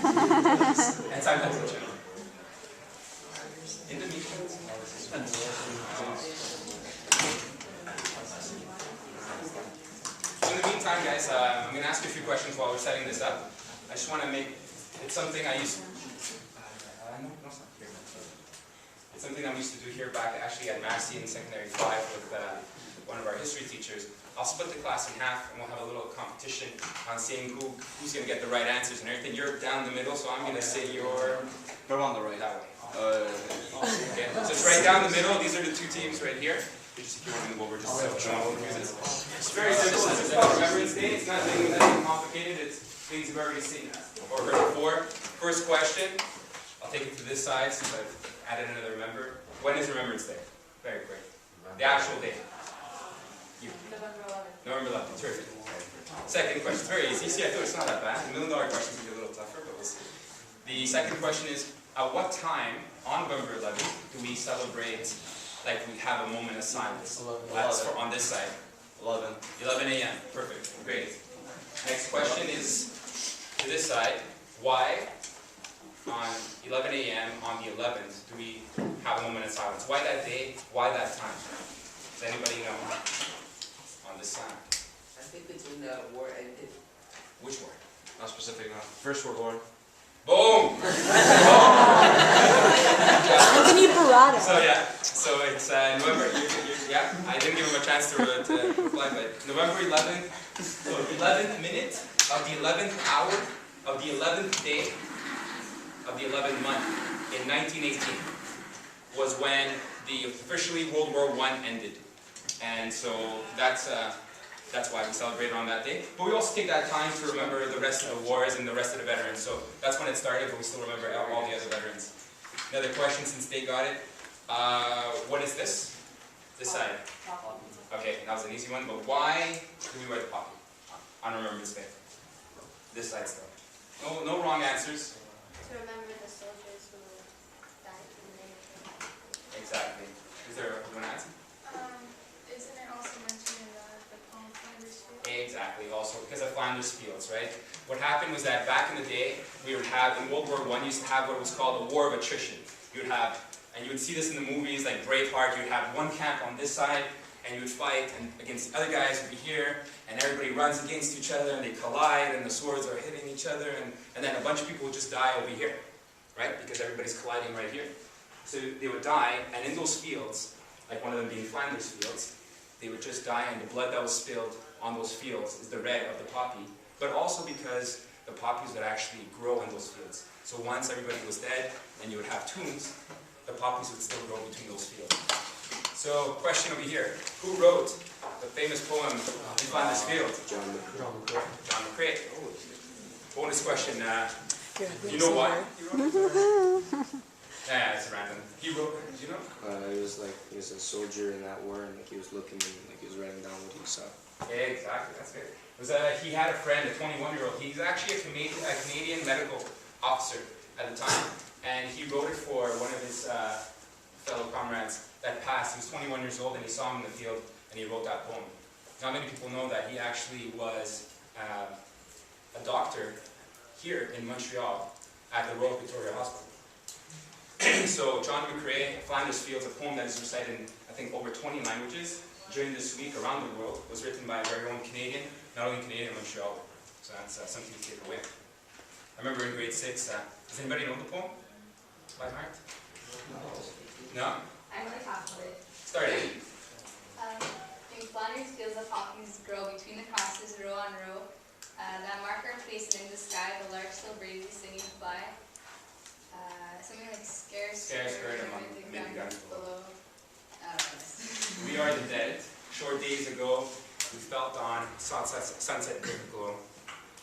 And sometimes the channel. In the meantime, guys, I'm going to ask you a few questions while we're setting this up. I just want to make it's something I used. It's something I'm used to do here back actually at Massey in Secondary 5 with one of our history teachers. I'll split the class in half and we'll have a little competition on seeing who's going to get the right answers and everything. You're down the middle, so I'm going to say you're on the right. That way. Okay. So it's right down the middle. These are the two teams right here. You're just securing the over just so it's very simple. It's about Remembrance Day. It's not anything complicated. It's things you've already seen or heard before. First question. I'll take it to this side since I've added another member. When is Remembrance Day? Very quick. The actual day. November 11th. Terrific. Second question. It's very easy. See, I thought it's not that bad. $1 million questions will be a little tougher, but we'll see. The second question is, at what time on November 11th do we celebrate, like we have a moment of silence? That's for on this side. 11 a.m. Perfect. Great. Next question is to this side. Why on 11 a.m. on the 11th do we have a moment of silence? Why that day? Why that time? Does anybody know? On this side. I think it's when the war ended. Which war? Not specific enough. First World War. Boom! Anthony Parada. So it's November. Yeah, I didn't give him a chance to reply, but November 11th. So 11th minute of the 11th hour of the 11th day of the 11th month in 1918 was when the officially World War I ended. And so that's why we celebrate on that day. But we also take that time to remember the rest of the wars and the rest of the veterans. So that's when it started, but we still remember all the other veterans. Another question since they got it. What is this? This side. Okay, that was an easy one, but why do we wear the poppy on Remembrance Day? This side still. No wrong answers. To remember the soldiers who died in the name of God. Exactly. Is there one answer? Isn't it also mentioned in the poem Flanders Fields? Exactly, also because of Flanders Fields, right? What happened was that back in the day, we would have, in World War I, you used to have what was called a war of attrition. You would have, and you would see this in the movies like Braveheart, you would have one camp on this side, and you would fight against the other guys over here, and everybody runs against each other, and they collide, and the swords are hitting each other, and then a bunch of people would just die over here, right? Because everybody's colliding right here. So they would die, and in those fields, like one of them being Flanders Fields, they would just die, and the blood that was spilled on those fields is the red of the poppy, but also because the poppies would actually grow in those fields. So once everybody was dead, and you would have tombs, the poppies would still grow between those fields. So, question over here. Who wrote the famous poem in Flanders Field? John McCrae. John McCrae. Bonus question. You know why he wrote it? Yeah, it's random. He wrote it. Do you know? He was a soldier in that war, and he was looking, he was writing down what he saw. Exactly. That's good. It was he had a friend, a 21-year-old. He's actually a Canadian medical officer at the time, and he wrote it for one of his fellow comrades that passed. He was 21 years old, and he saw him in the field, and he wrote that poem. Not many people know that he actually was a doctor here in Montreal at the Royal Victoria Hospital. So John McCrae, Flanders Fields, a poem that is recited in, I think, over 20 languages during this week around the world, was written by a very own Canadian, not only Canadian, Montreal. So that's something to take away. I remember in grade 6, does anybody know the poem by heart? No? I know half of it. Start it. In Flanders Fields, the poppies grow between the crosses, row on row. That marker placed in the sky, the lark still bravely singing fly. Something like scarce among many guns below. I don't know. We are the dead. Short days ago, we felt dawn, sunset glow.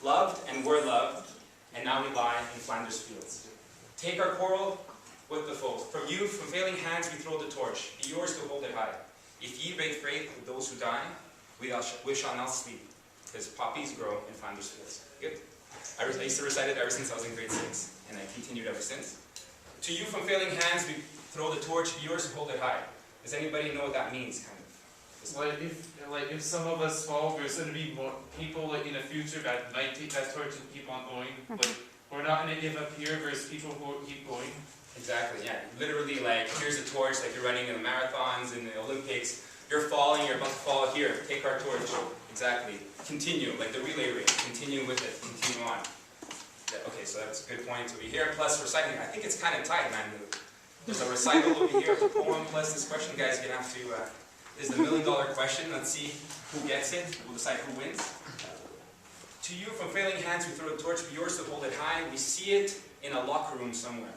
Loved and were loved, and now we lie in Flanders Fields. Take our quarrel with the foes. From you, from failing hands, we throw the torch. Be yours to hold it high. If ye break faith with those who die, we shall not sleep, because poppies grow in Flanders Fields. Good. I used to recite it ever since I was in grade 6, and I continued ever since. To you, from failing hands, we throw the torch. Be yours to hold it high. Does anybody know what that means, kind of? If some of us fall, there's going to be more people in the future that might take that torch and keep on going. We're not going to give up here versus people who keep going. Exactly, yeah. Literally, like, here's a torch, like you're running in the marathons, in the Olympics. You're falling, you're about to fall here. Take our torch. Exactly. Continue, like the relay race. Continue with it. Continue on. Yeah, okay, so that's a good point over here. Plus recycling. I think it's kind of tight, man. There's a recital over here, a poem, plus this question. Guys, you're going to have to, this is the $1 million question. Let's see who gets it. We'll decide who wins. To you, from failing hands, we throw the torch. Be yours to hold it high. We see it in a locker room somewhere.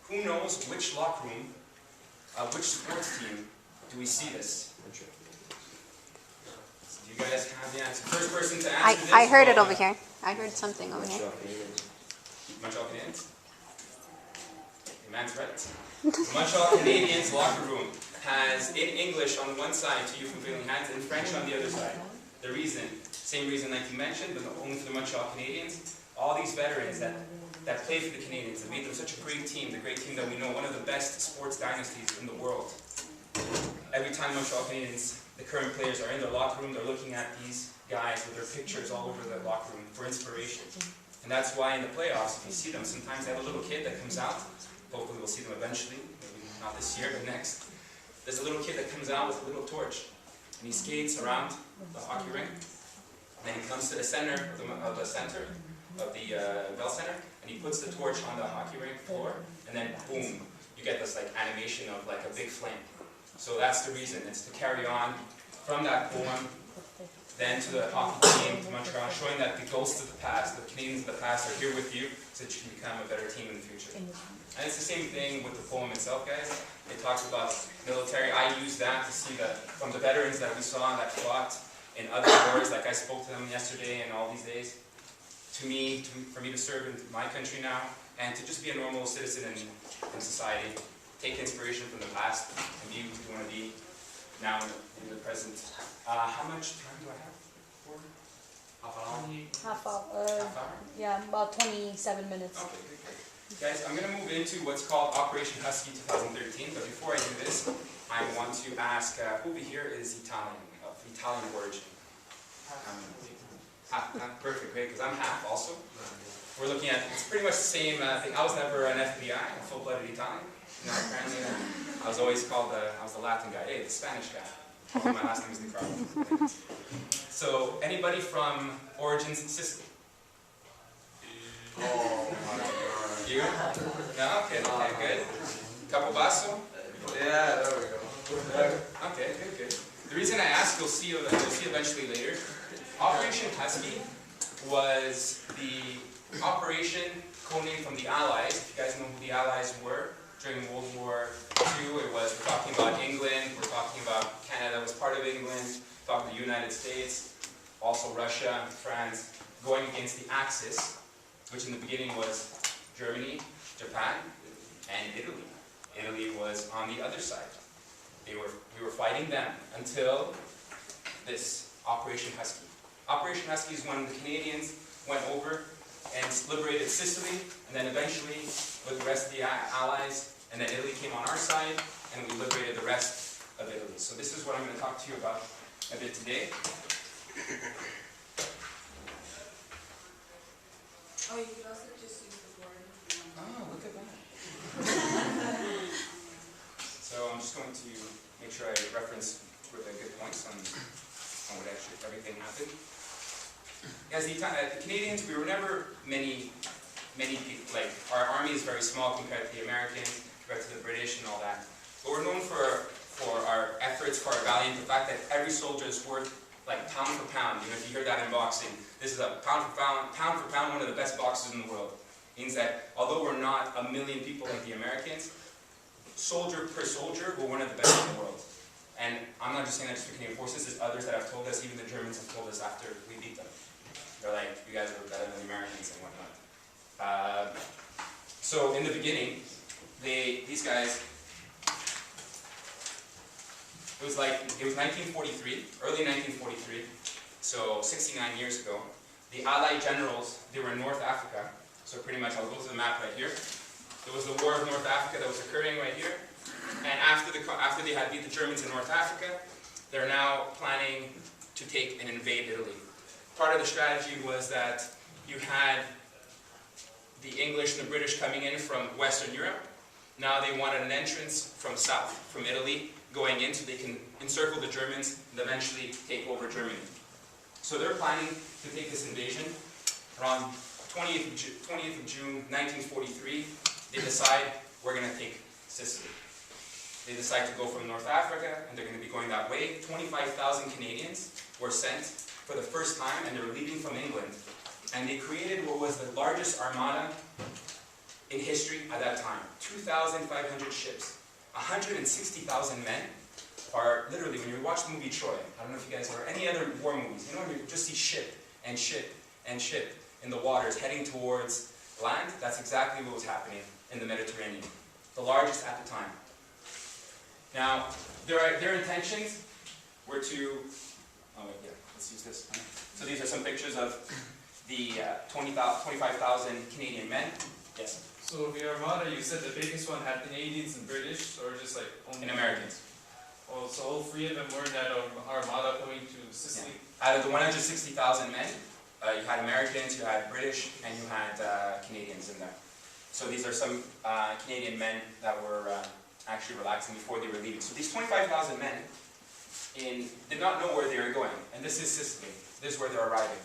Who knows which locker room, which sports team do we see this? Do you guys have the answer? First person to answer this? I heard it over here. I heard something over here. Montreal Canadiens? The man's right. Montreal Canadiens locker room has, in English on one side, to you from failing hands, and French on the other side. The reason, same reason like you mentioned, but only for the Montreal Canadiens. All these veterans that played for the Canadiens, that made them such a great team, the great team that we know, one of the best sports dynasties in the world. Every time Montreal Canadiens, the current players are in their locker room, they're looking at these guys with their pictures all over the locker room for inspiration. And that's why in the playoffs, if you see them, sometimes they have a little kid that comes out. Hopefully we'll see them eventually, maybe not this year, but next. There's a little kid that comes out with a little torch, and he skates around the hockey rink. Then he comes to the center of the Bell Center, and he puts the torch on the hockey rink floor, and then boom, you get this like animation of like a big flame. So that's the reason. It's to carry on from that poem, then to the hockey team, to Montreal, showing that the ghosts of the past, the Canadians of the past are here with you, so that you can become a better team in the future. And it's the same thing with the poem itself, guys. It talks about military. I use that to see from the veterans that we saw that fought in other wars, like I spoke to them yesterday and all these days, for me to serve in my country now, and to just be a normal citizen in society, take inspiration from the past, and be who you want to be now in the present. How much time do I have for? Half an hour? Half hour. Half hour? Yeah, about 27 minutes. Okay, good. Guys, I'm going to move into what's called Operation Husky 2013, but before I do this, I want to ask who over here is Italian, of Italian origin? Perfect, great, because I'm half also. We're looking at, it's pretty much the same thing. I was never an FBI, a full-blooded Italian. No, apparently I was always called, I was the Latin guy, hey, the Spanish guy. Although my last name is Carlo. So, anybody from origins in Sicily? Oh, You? No? Okay, good. Capobasso? yeah, there we go. Okay, good. The reason I ask, you'll see eventually later. Operation Husky was the operation codenamed from the Allies. If you guys know who the Allies were during World War II, we're talking about England, we're talking about Canada was part of England, we're talking the United States, also Russia, France, going against the Axis, which in the beginning was Germany, Japan, and Italy. Italy was on the other side. We were fighting them until this Operation Husky. Operation Husky is when the Canadians went over and liberated Sicily, and then eventually with the rest of the Allies, and then Italy came on our side, and we liberated the rest of Italy. So this is what I'm going to talk to you about a bit today. Oh, you could also just use the board. Oh, look at that. So I'm just going to make sure I reference with the good points on what actually everything happened. As the Canadians, we were never many people. Like, our army is very small compared to the Americans, compared to the British and all that. But we're known for our efforts, for our valiant, the fact that every soldier is worth, like, pound for pound. You know, if you hear that in boxing, this is a pound for pound, one of the best boxers in the world. It means that although we're not 1 million people like the Americans, soldier per soldier, we're one of the best in the world. And I'm not just saying that just for Canadian Forces, there's others that have told us, even the Germans have told us after we beat them. They're like, you guys are better than the Americans and whatnot. So in the beginning, these guys, it was 1943, early 1943, so 69 years ago. The Allied generals, they were in North Africa, so pretty much, I'll go to the map right here. There was the War of North Africa that was occurring right here. And after they had beat the Germans in North Africa, they're now planning to take and invade Italy. Part of the strategy was that you had the English and the British coming in from Western Europe. Now they wanted an entrance from south, from Italy, going in so they can encircle the Germans and eventually take over Germany. So they're planning to take this invasion. Around 20th of June 1943, they decide we're going to take Sicily. They decide to go from North Africa, and they're going to be going that way. 25,000 Canadians were sent for the first time, and they were leaving from England. And they created what was the largest armada in history at that time. 2,500 ships, 160,000 men. Are literally, when you watch the movie Troy, I don't know if you guys, or any other war movies, you know when you just see ship and ship and ship in the waters heading towards land, that's exactly what was happening in the Mediterranean. The largest at the time. Now, their intentions were to, oh wait, yeah, let's use this. So these are some pictures of the 25,000 Canadian men. Yes? So the Armada, you said the biggest one had Canadians and British, or just like only And Americans. Oh, so all three of them were in that Armada going to Sicily? Yeah. Out of the 160,000 men, you had Americans, you had British, and you had Canadians in there. So these are some Canadian men that were actually relaxing before they were leaving. So these 25,000 men did not know where they were going. And this is Sicily. This is where they're arriving.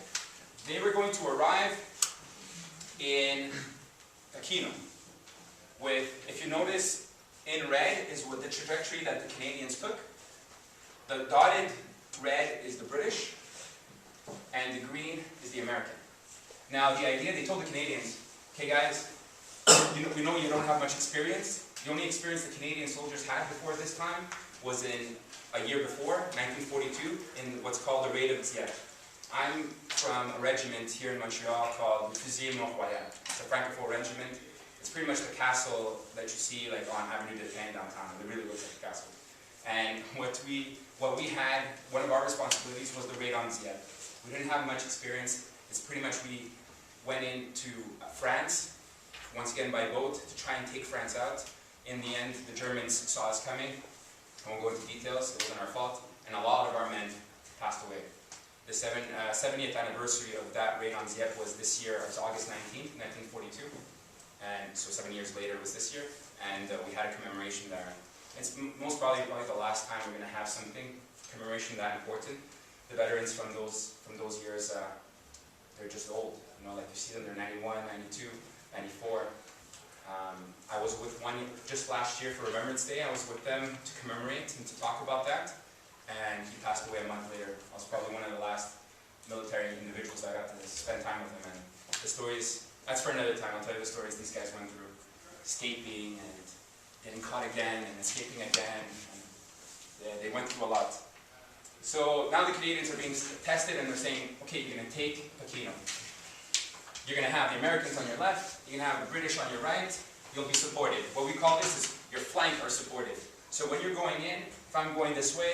They were going to arrive in Aquino. If you notice, in red is what the trajectory that the Canadians took. The dotted red is the British, and the green is the American. Now the idea, they told the Canadians, okay guys, we know you don't have much experience. The only experience the Canadian soldiers had before this time was in a year before, 1942, in what's called the Raid of Dieppe. I'm from a regiment here in Montreal called the Fusilier Mont-Royal. It's a Francophone regiment. It's pretty much the castle that you see like on Avenue de Pain downtown. It really looks like a castle. And what we had, one of our responsibilities was the raid on Dieppe. We didn't have much experience. It's pretty much we went into France, once again by boat, to try and take France out. In the end, the Germans saw us coming. I won't go into details, it wasn't our fault. And a lot of our men passed away. The 70th anniversary of that raid on Dieppe was this year, it was August 19th, 1942. And so 7 years later was this year, and we had a commemoration there. It's most probably the last time we're going to have something, commemoration that important. The veterans from those years, they're just old. You know, like you see them, they're 91, 92, 94. I was with one just last year for Remembrance Day. I was with them to commemorate and to talk about that. And he passed away a month later. I was probably one of the last military individuals that got to spend time with him. And the stories, that's for another time. I'll tell you the stories these guys went through. Escaping and getting caught again and escaping again. And they went through a lot. So now the Canadians are being tested and they're saying, okay, you're going to take Aquino. You're going to have the Americans on your left, you're going to have the British on your right, you'll be supported. What we call this is your flank are supported. So when you're going in, if I'm going this way,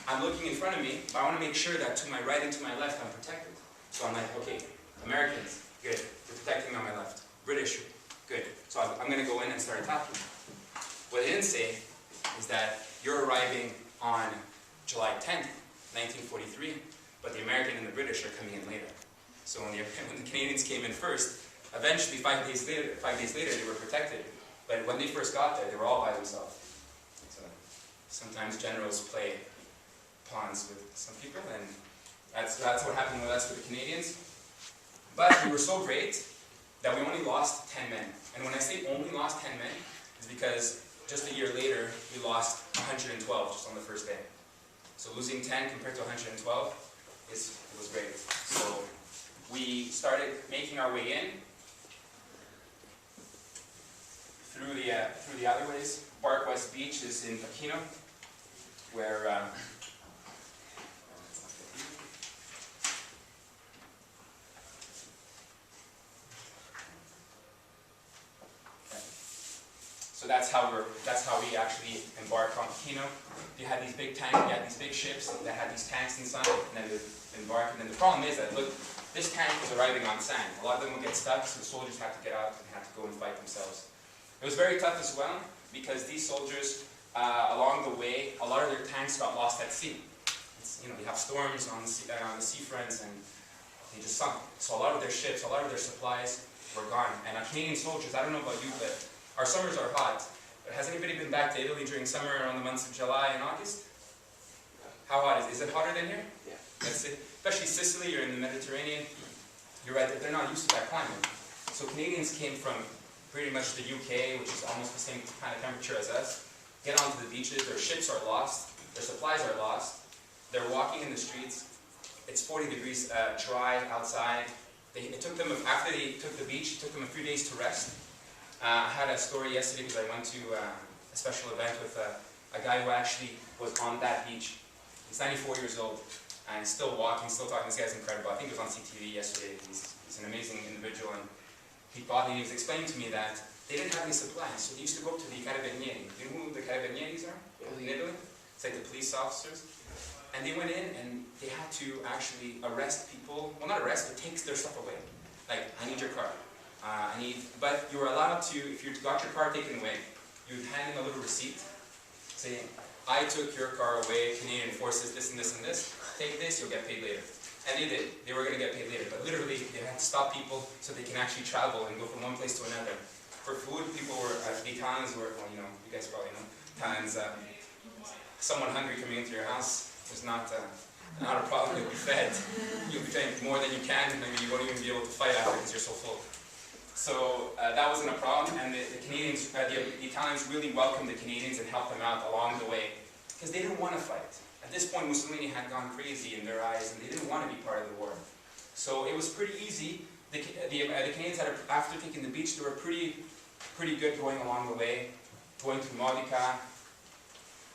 I'm looking in front of me, but I want to make sure that to my right and to my left I'm protected. So I'm like, okay, Americans, good, you're protecting me on my left. British, good. So I'm going to go in and start attacking. What they didn't say is that you're arriving on July 10th, 1943, but the American and the British are coming in later. So when the Canadians came in first, eventually 5 days later they were protected. But when they first got there, they were all by themselves. So sometimes generals play pawns with some people, and that's what happened with us with the Canadians. But we were so great that we only lost 10 men. And when I say only lost 10 men, it's because just a year later, we lost 112 just on the first day. So losing 10 compared to 112, it was great. So we started making our way in through the alleyways. Bark West Beach is in Aquino, where so that's how we actually embarked on Aquino. You had these big tanks, you had these big ships that had these tanks inside, and then they embark. And then the problem is that, look, this tank was arriving on sand. A lot of them would get stuck, so the soldiers had to get out and had to go and fight themselves. It was very tough as well, because these soldiers, along the way, a lot of their tanks got lost at sea. You have storms on the seafronts, and they just sunk. So a lot of their ships, a lot of their supplies were gone. And our Canadian soldiers, I don't know about you, but our summers are hot. But has anybody been back to Italy during summer around the months of July and August? How hot is it? Is it hotter than here? Yeah. Let's say, especially Sicily, you're in the Mediterranean. You're right, they're not used to that climate. So Canadians came from pretty much the UK, which is almost the same kind of temperature as us, get onto the beaches, their ships are lost, their supplies are lost, they're walking in the streets, it's 40 degrees dry outside. It took them, after they took the beach, it took them a few days to rest. I had a story yesterday because I went to a special event with a guy who actually was on that beach. He's 94 years old and still walking, still talking. This guy's incredible. I think it was on CTV yesterday. He's an amazing individual, and he was explaining to me that they didn't have any supplies, so they used to go to the carabinieri. Do you know who the carabinieris are in Italy? It's like the police officers. And they went in and they had to actually arrest people. Well, not arrest, but take their stuff away. Like, I need your car. But you were allowed to, if you got your car taken away, you'd hand in a little receipt saying, I took your car away, Canadian forces, this and this and this. Take this, you'll get paid later. And they did. They were going to get paid later. But literally, they had to stop people so they can actually travel and go from one place to another. For food, people were, the Italians were, well, you know, you guys probably know, Italians, someone hungry coming into your house was not a problem. You'll be fed. You'll be fed more than you can, and maybe you won't even be able to fight after because you're so full. So that wasn't a problem, and the Canadians, the Italians really welcomed the Canadians and helped them out along the way because they didn't want to fight. At this point, Mussolini had gone crazy in their eyes, and they didn't want to be part of the war. So it was pretty easy. The Canadians, after taking the beach, they were pretty good going along the way, going to Modica,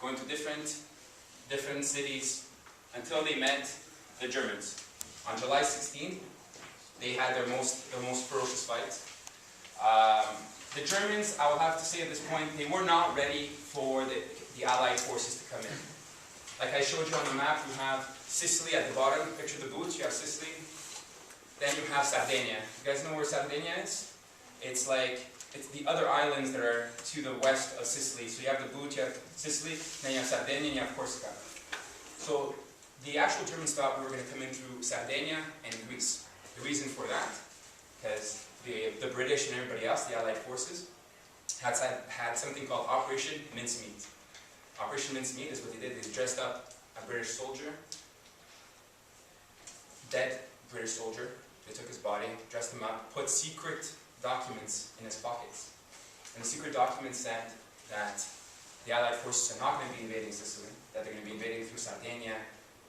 going to different cities, until they met the Germans. On July 16th, they had their most ferocious fight. The Germans, I will have to say at this point, they were not ready for the Allied forces to come in. Like I showed you on the map, you have Sicily at the bottom, picture the boots, you have Sicily. Then you have Sardinia. You guys know where Sardinia is? It's the other islands that are to the west of Sicily. So you have the boot, you have Sicily, then you have Sardinia, and you have Corsica. So the actual Germans thought we were going to come in through Sardinia and Greece. The reason for that, because the British and everybody else, the Allied forces, had something called Operation Mincemeat. Operation Mincemeat is what they did. They dressed up a British soldier, dead British soldier. They took his body, dressed him up, put secret documents in his pockets. And the secret documents said that the Allied forces are not going to be invading Sicily, that they're going to be invading through Sardinia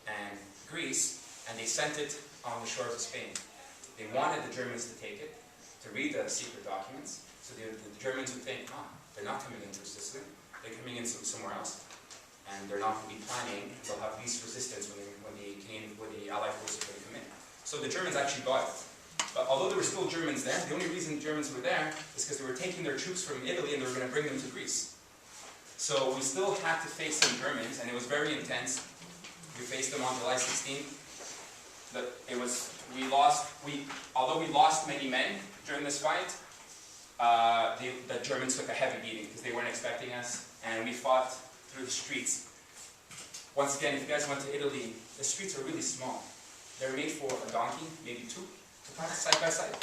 and Greece, and they sent it on the shores of Spain. They wanted the Germans to take it, to read the secret documents, so the Germans would think, they're not coming in through Sicily, they're coming in somewhere else, and they're not going to be planning, they'll have least resistance when the Allied forces are going to come in. So the Germans actually bought it. But although there were still Germans there, the only reason Germans were there is because they were taking their troops from Italy and they were going to bring them to Greece. So we still had to face some Germans, and it was very intense. We faced them on July 16th. Although we lost many men during this fight, the Germans took a heavy beating because they weren't expecting us, and we fought through the streets. Once again, if you guys went to Italy, the streets are really small. They're made for a donkey, maybe two, to pass side by side.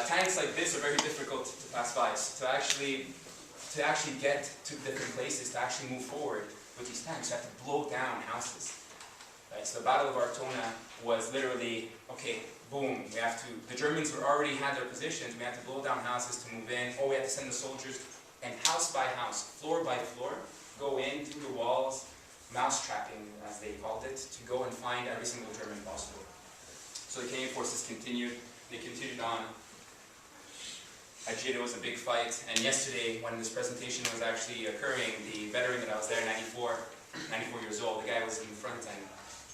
Tanks like this are very difficult to pass by. So to actually get to different places, to actually move forward with these tanks, you have to blow down houses. Right? So the Battle of Artona was literally, okay, boom, the Germans already had their positions, we had to blow down houses to move in, we had to send the soldiers, and house by house, floor by floor, go in through the walls, mouse-trapping, as they called it, to go and find every single German possible. So the Canadian forces continued, they continued on. At Jeddah was a big fight, and yesterday, when this presentation was actually occurring, the veteran that I was there, 94 years old, the guy was in the front end,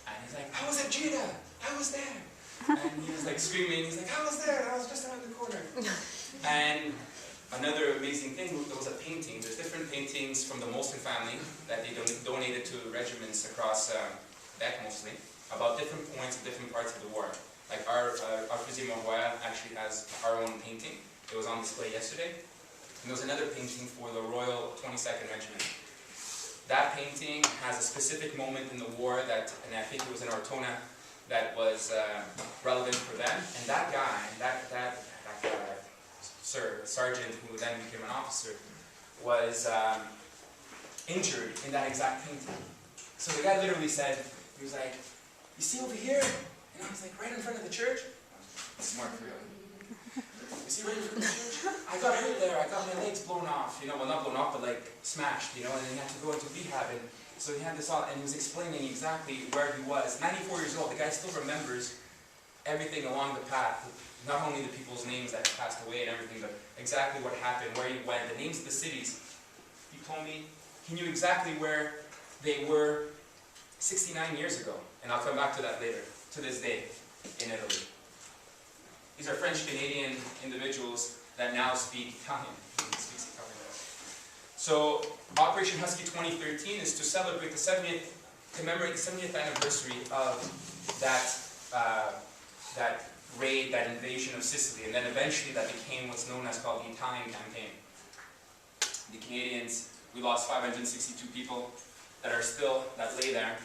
and he's like, I was at Jeddah, I was there. And he was like screaming, he's like, I was there, I was just around the corner. And another amazing thing, there was a painting. There's different paintings from the Molson family that they donated to regiments across Quebec mostly, about different points of different parts of the war. Like our Fusil Royal actually has our own painting. It was on display yesterday. And there was another painting for the Royal 22nd Regiment. That painting has a specific moment in the war that, and I think it was in Artona, that was relevant for them. And that guy, that sergeant, who then became an officer, was injured in that exact painting. So the guy literally said, he was like, "You see over here?" And I was like, "Right in front of the church?" Smart for real. "You see right in front of the church? I got hurt there. I got my legs blown off. You know, well, not blown off, but like smashed, you know, and then he had to go into rehab. And so he had this all, and he was explaining exactly where he was. 94 years old, the guy still remembers everything along the path. Not only the people's names that passed away and everything, but exactly what happened, where he went, the names of the cities. He told me he knew exactly where they were 69 years ago. And I'll come back to that later, to this day, in Italy. These are French-Canadian individuals that now speak Italian. So, Operation Husky 2013 is to celebrate commemorate the 70th anniversary of that raid, that invasion of Sicily, and then eventually that became what's known as called the Italian campaign. The Canadians, we lost 562 people that lay there,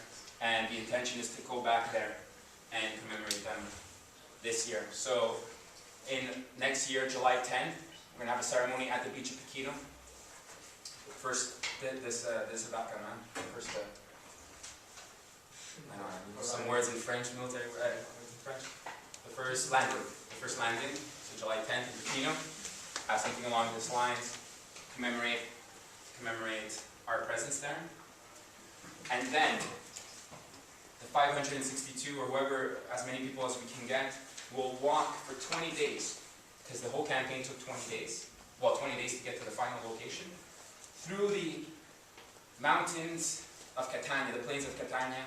and the intention is to go back there and commemorate them this year. So, next year, July 10th, we're going to have a ceremony at the beach of Pechino. First, this about man. First, I don't know, some words in French, military French. The first landing, so July 10th in Pechino. Have something along those lines. Commemorate our presence there. And then, the 562, or whoever, as many people as we can get, will walk for 20 days, because the whole campaign took 20 days. Well, 20 days to get to the final location. Through the mountains of Catania, the plains of Catania,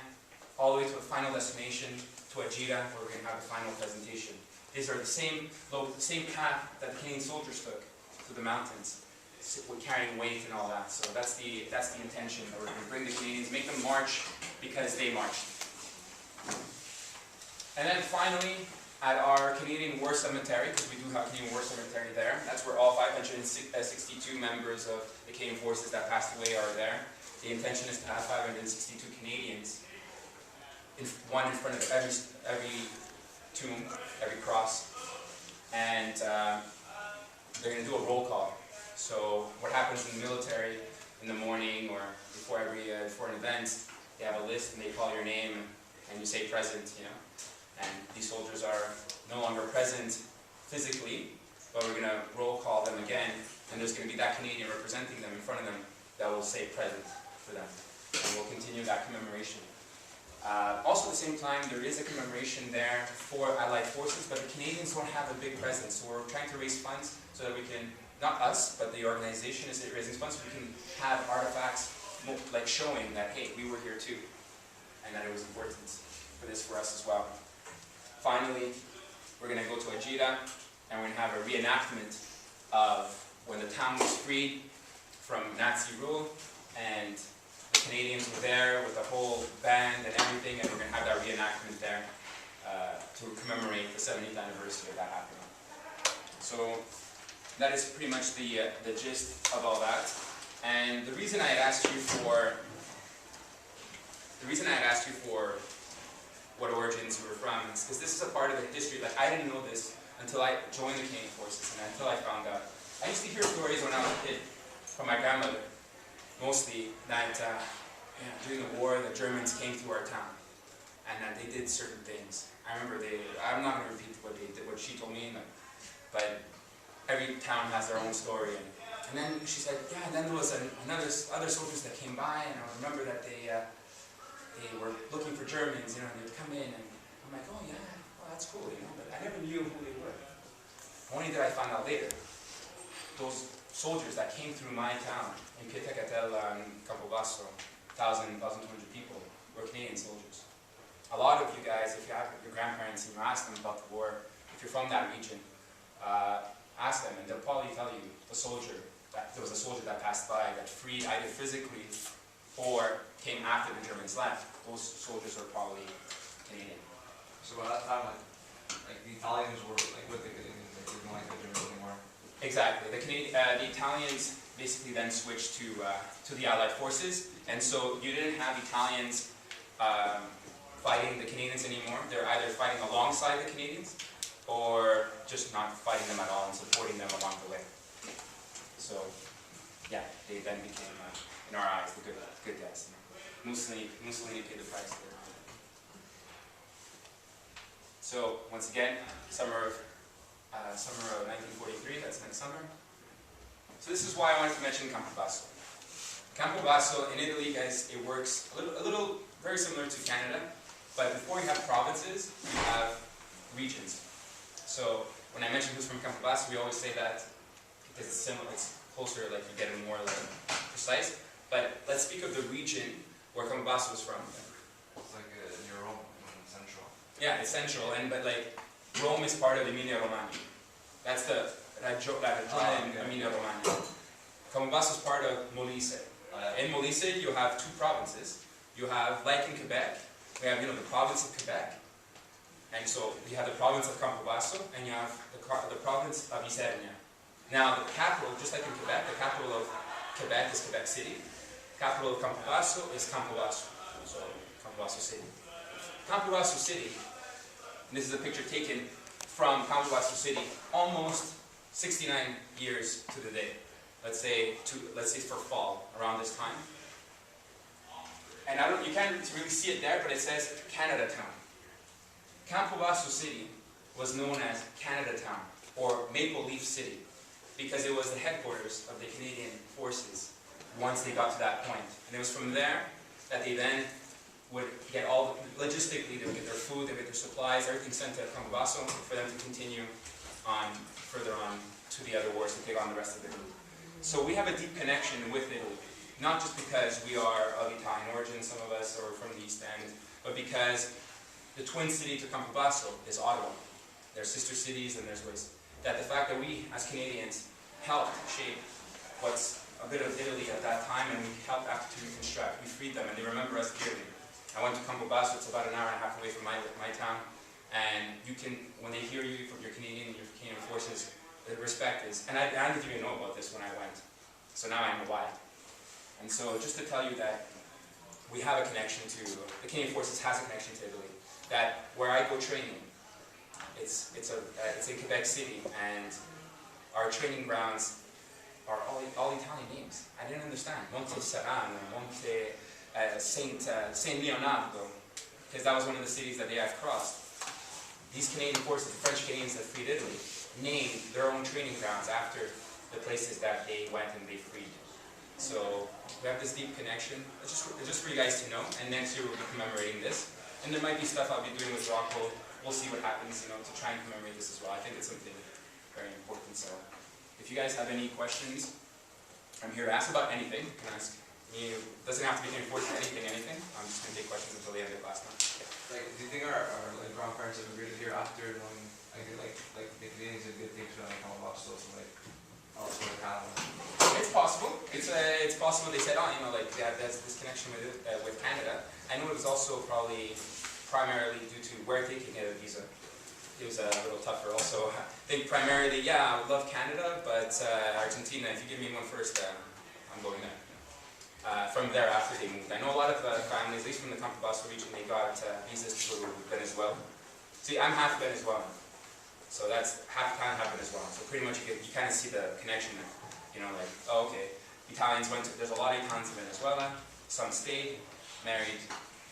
all the way to the final destination, to Ajita, where we're going to have the final presentation. These are the same path that the Canadian soldiers took through the mountains, carrying weight and all that. So that's the intention, that we're going to bring the Canadians, make them march because they marched. And then finally, at our Canadian War Cemetery, because we do have a Canadian War Cemetery there, that's where all 562 members of the Canadian Forces that passed away are there. The intention is to have 562 Canadians, one in front of every tomb, every cross, and they're going to do a roll call. So what happens in the military in the morning or before an event, they have a list and they call your name and you say present, you know. And these soldiers are no longer present physically, but we're going to roll call them again, and there's going to be that Canadian representing them in front of them that will say present for them. And we'll continue that commemoration. Also at the same time, there is a commemoration there for Allied forces, but the Canadians don't have a big presence, so we're trying to raise funds so that we can, not us, but the organization is raising funds so we can have artifacts like showing that, hey, we were here too, and that it was important for this for us as well. Finally, we're going to go to Ajita, and we're going to have a reenactment of when the town was freed from Nazi rule, and the Canadians were there with the whole band and everything, and we're going to have that reenactment there to commemorate the 70th anniversary of that happening. So that is pretty much the gist of all that. And the reason I had asked you for what origins you were from is because this is a part of the history. Like, I didn't know this until I joined the Canadian Forces and until I found out. I used to hear stories when I was a kid from my grandmother, mostly, that during the war the Germans came through our town and that they did certain things. I remember I'm not going to repeat what they did, what she told me, but every town has their own story. And then she said, yeah, and then there was other soldiers that came by, and I remember that they were looking for Germans, you know, and they'd come in, and I'm like, oh yeah, well that's cool, you know, but I never knew who they were. Only did I find out later, those soldiers that came through my town, in Pietacatella and Campobasso, 1,200 people, were Canadian soldiers. A lot of you guys, if you have your grandparents and you ask them about the war, if you're from that region, ask them, and they'll probably tell you there was a soldier that passed by that freed either physically or came after the Germans left. Those soldiers are probably Canadian. So at that time, like the Italians were like with the Canadians, they didn't like the Germans anymore. Exactly. The Italians basically then switched to the Allied forces, and so you didn't have Italians fighting the Canadians anymore. They're either fighting alongside the Canadians or just not fighting them at all and supporting them along the way. So, yeah, they then became, in our eyes, the good guys. Mussolini paid the price there. So, once again, summer of 1943, that's next summer. So this is why I wanted to mention Campobasso. Campobasso in Italy, guys, it works a little very similar to Canada, but before you have provinces, you have regions. So when I mention who's from Campobasso, we always say that because it's similar, it's closer, like you get it more like precise. But let's speak of the region where Campobasso is from. It's like near Rome, in central. Yeah, it's central, but like Rome is part of Emilia Romagna. That's that adjoining Emilia Romagna. Campobasso is part of Molise. In Molise, you have two provinces. You have, like in Quebec, we have the province of Quebec, and so you have the province of Campobasso, and you have the province of Isernia. Now, the capital, just like in Quebec, the capital of Quebec is Quebec City. Capital of Campobasso is Campobasso, so Campobasso City. Campobasso City, and this is a picture taken from Campobasso City almost 69 years to the day. Let's say for fall, around this time. And you can't really see it there, but it says Canada Town. Campobasso City was known as Canada Town, or Maple Leaf City, because it was the headquarters of the Canadian forces once they got to that point. And it was from there that they then would get logistically, they would get their food, they would get their supplies, everything sent to Campobasso for them to continue on, further on to the other wars to take on the rest of Italy. So we have a deep connection with Italy, not just because we are of Italian origin, some of us, or from the East End, but because the twin city to Campobasso is Ottawa. There's sister cities and there's ways. That the fact that we, as Canadians, helped shape what's a bit of Italy at that time, and we helped after to reconstruct. We freed them, and they remember us dearly. I went to Campobasso, it's about an hour and a half away from my town, and you can, when they hear you from your Canadian forces, the respect is, and I didn't even know about this when I went, so now I know why. And so just to tell you that we have a connection to, the Canadian Forces has a connection to Italy, that where I go training, it's in Quebec City, and our training grounds are all Italian names. I didn't understand. Monte Serrano, Monte Saint Leonardo, because that was one of the cities that they had crossed. These Canadian forces, the French Canadians that freed Italy, named their own training grounds after the places that they went and they freed. So we have this deep connection. It's just for you guys to know. And next year we'll be commemorating this. And there might be stuff I'll be doing with Rockwell. We'll see what happens, to try and commemorate this as well. I think it's something very important. So if you guys have any questions, I'm here to ask about anything. You can ask me. It doesn't have to be important to anything. I'm just going to take questions until the end of class now. Like, do you think our grandparents immigrated here after knowing like the Canadians did good things when they come about so like also like Carlo? It's possible. It's possible they said, that's this connection with Canada. I know it was also probably primarily due to where taking a visa. It was a little tougher also. I think primarily, I would love Canada, but Argentina, if you give me one first, I'm going there. From there after they moved. I know a lot of families, at least from the Campobasso region, they got visas to go to Venezuela. See, I'm half Venezuelan, so that's half Venezuelan. So pretty much you kind of see the connection there. Okay, Italians went to, there's a lot of Italians in Venezuela, some stayed, married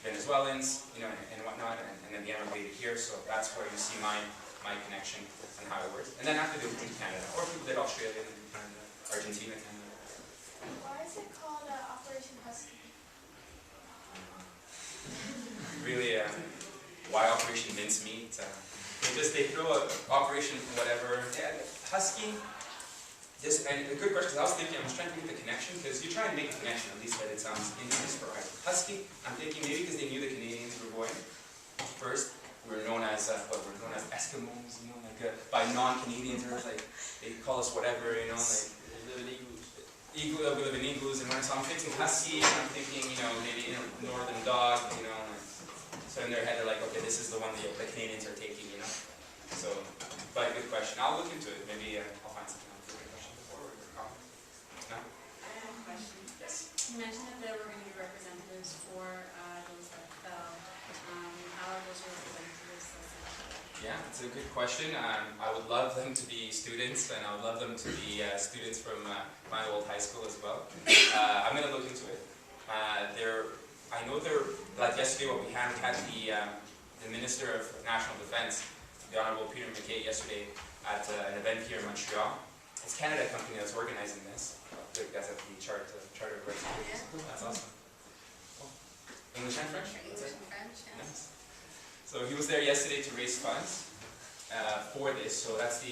Venezuelans, and whatnot, and then they emigrated here, so that's where you see my connection and how it works. And then after they moved to Canada, or people did Australia, they did Canada, Argentina, Canada. Why is it called Operation Husky? Really, why Operation Mincemeat? They throw a Operation whatever. Yeah, Husky. And a good question, because I was trying to make the connection, because you try and make a connection, at least that it sounds Indigenous for Husky. I'm thinking maybe because they knew the Canadians were going first. We were known as Eskimos, by non-Canadians, they call us whatever, we live in igloos, and so I'm thinking Husky, and I'm thinking, maybe Northern Dog, so in their head they're like, okay, this is the one the Canadians are taking, So, but good question. I'll look into it. Maybe I'll find something else for a question before or comment. No? I have a question. Yes. You mentioned that there were going to be representatives for those that fell. How are those representatives assessed? Yeah, it's a good question. I would love them to be students, and I would love them to be students from my old high school as well. I'm going to look into it. I know like yesterday what we had the Minister of National Defense, the Honourable Peter MacKay, yesterday at an event here in Montreal. It's Canada Company that's organizing this. That's at the Charter of Rights. That's awesome. English and French? English and French, yeah. Nice. So he was there yesterday to raise funds for this. So that's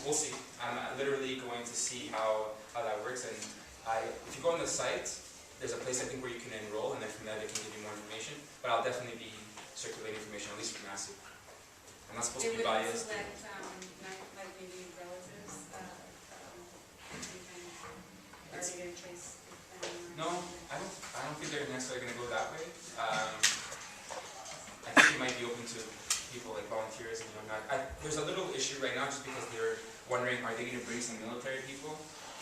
we'll see. I'm literally going to see how that works. And if you go on the site, there's a place I think where you can enroll, and then from there they can give you more information. But I'll definitely be circulating information, at least for Massive. I'm not supposed to be biased. They would select, like maybe relatives, are they going to trace them? No, I don't think they're necessarily going to go that way. I think it might be open to people like volunteers and whatnot. There's a little issue right now just because they're wondering, are they going to bring some military people,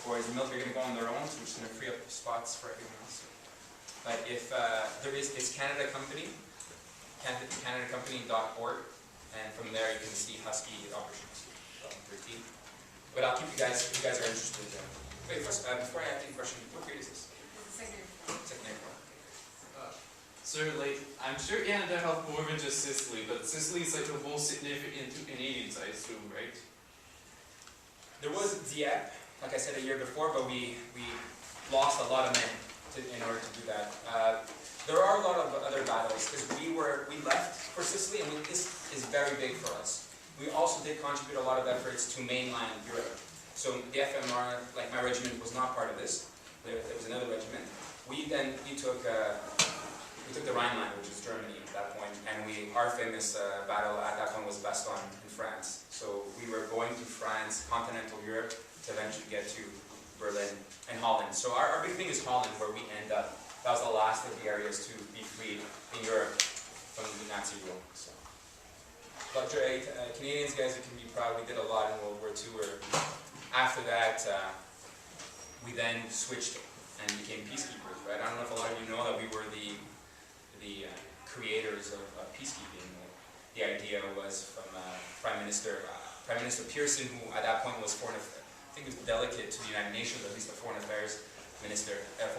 or is the military going to go on their own, so we're just going to free up spots for everyone else. But if it's Canada Company, CanadaCompany.org, and from there you can see Husky opportunities 2013. But I'll keep you guys, if you guys are interested. Wait, first, before I ask any question, what grade is this? Second year. Sir, like, I'm sure Canada helped more than just Sicily, but Sicily is like the most significant to Canadians, I assume, right? There was Dieppe, like I said, a year before, but we lost a lot of men in order to do that. There are a lot of other battles, because we left for Sicily, and this is very big for us. We also did contribute a lot of efforts to mainland Europe. So the FMR, like my regiment, was not part of this. There was another regiment. We took the Rhineland, which was Germany at that point, and our famous battle at that point was Bastogne in France. So we were going to France, continental Europe, to eventually get to Berlin and Holland. So our big thing is Holland, where we end up. That was the last of the areas to be freed in Europe from the Nazi rule. So. But Canadians, guys, you can be proud. We did a lot in World War II. After that, we then switched and became peacekeepers. Right? I don't know if a lot of you know that we were the creators of peacekeeping. The idea was from Prime Minister Pearson, who at that point was I think he was delegate to the United Nations, at least the Foreign Affairs Minister of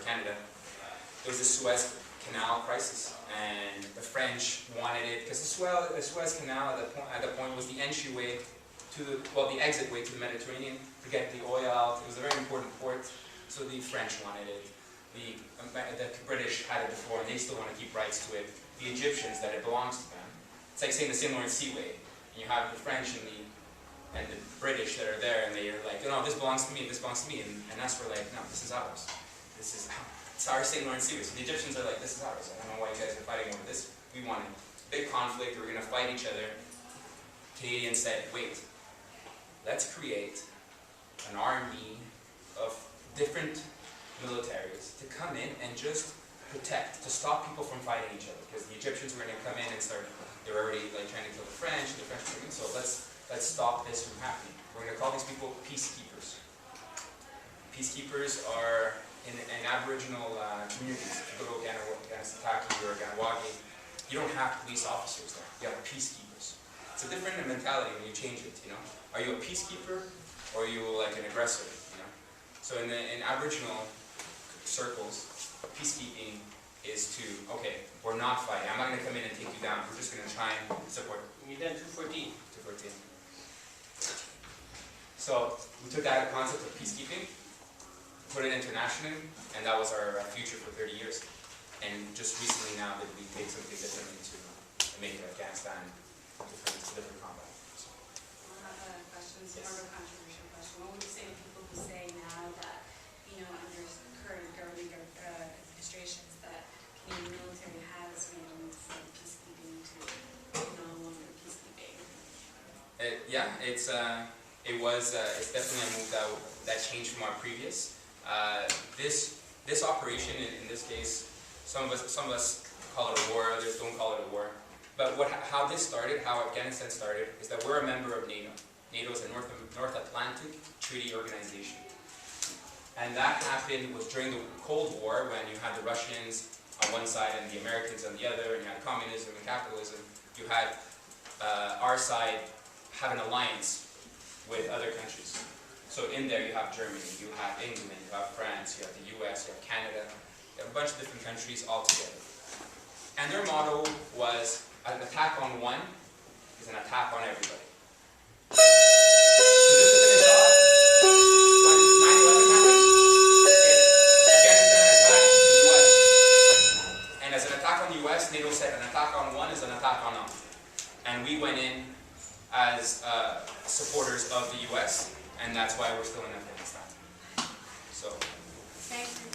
Canada. There was the Suez Canal crisis, and the French wanted it because the Suez Canal at the point was the entryway to the exit way to the Mediterranean to get the oil. It was a very important port, so the French wanted it. The British had it before, and they still want to keep rights to it. The Egyptians, that it belongs to them. It's like saying the St. Lawrence Seaway, and you have the French and the British that are there, and they're like, no, this belongs to me, this belongs to me, and us we're like, no, this is ours. It's our St. Lawrence Seaway. So the Egyptians are like, this is ours. I don't know why you guys are fighting over this. We want it. Big conflict, we're going to fight each other. Canadians said, wait, let's create an army of different militaries to come in and just protect, to stop people from fighting each other. Because the Egyptians were going to come in and they were already like trying to kill the French, and the French were doing so. Let's stop this from happening. We're going to call these people peacekeepers. Peacekeepers are in Aboriginal communities. If you go to Ganasataki or Ganawagi, you don't have police officers there. You have peacekeepers. It's a different mentality when you change it, you know. Are you a peacekeeper or are you like an aggressor, you know? So in Aboriginal circles, peacekeeping is to, okay, we're not fighting. I'm not going to come in and take you down. We're just going to try and support. You done 214. 214. So we took that concept of peacekeeping, put it internationally, and that was our future for 30 years. And just recently now that we take something differently to make Afghanistan different combat. So. I have a question, it's more of a controversial question. What would you say to people who say now that, you know, under current government administrations that Canadian military has moved from peacekeeping to no longer peacekeeping? It's definitely a move that changed from our previous. This operation in this case, some of us call it a war, others don't call it a war. But how this started, how Afghanistan started, is that we're a member of NATO. NATO is a North Atlantic Treaty Organization. And that happened was during the Cold War when you had the Russians on one side and the Americans on the other, and you had communism and capitalism. You had our side have an alliance with other countries. So in there you have Germany, you have England, you have France, you have the US, you have Canada, you have a bunch of different countries all together. And their motto was, an attack on one is an attack on everybody. So just to finish off, when 9/11 happened, Afghanistan attacked the US. And as an attack on the US, NATO said an attack on one is an attack on all. And we went in as supporters of the US, and that's why we're still in Afghanistan. So.